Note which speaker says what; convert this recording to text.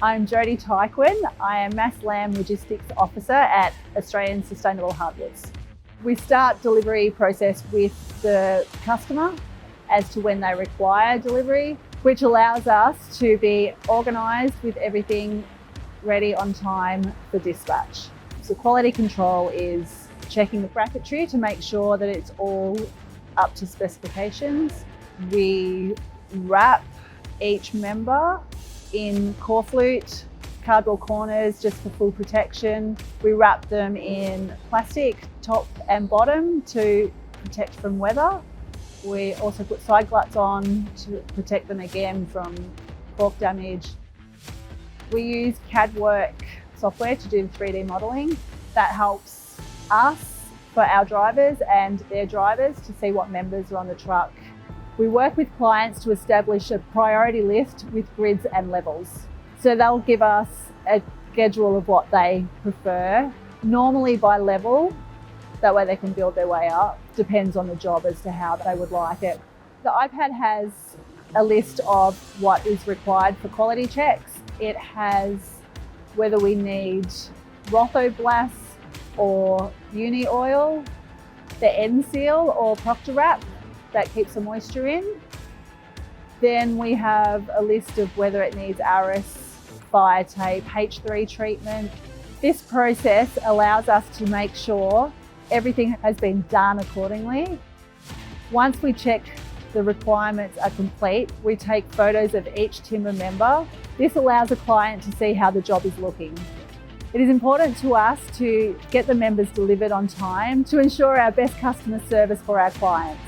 Speaker 1: I'm Jodie Tyquin. I am MASSLAM Logistics Officer at Australian Sustainable Hardwoods. We start delivery process with the customer as to when they require delivery, which allows us to be organised with everything ready on time for dispatch. So quality control is checking the bracketry to make sure that it's all up to specifications. We wrap each member in core flute, cardboard corners just for full protection. We wrap them in plastic top and bottom to protect from weather. We also put side gluts on to protect them again from cork damage. We use CAD work software to do the 3D modelling. That helps us for our drivers and their drivers to see what members are on the truck. We work with clients to establish a priority list with grids and levels. So they'll give us a schedule of what they prefer, normally by level, that way they can build their way up. Depends on the job as to how they would like it. The iPad has a list of what is required for quality checks. It has whether we need Rotho Blast or Uni Oil, the end seal or Proctor Wrap that keeps the moisture in. Then we have a list of whether it needs Aris, fire tape, H3 treatment. This process allows us to make sure everything has been done accordingly. Once we check the requirements are complete, we take photos of each timber member. This allows a client to see how the job is looking. It is important to us to get the members delivered on time to ensure our best customer service for our clients.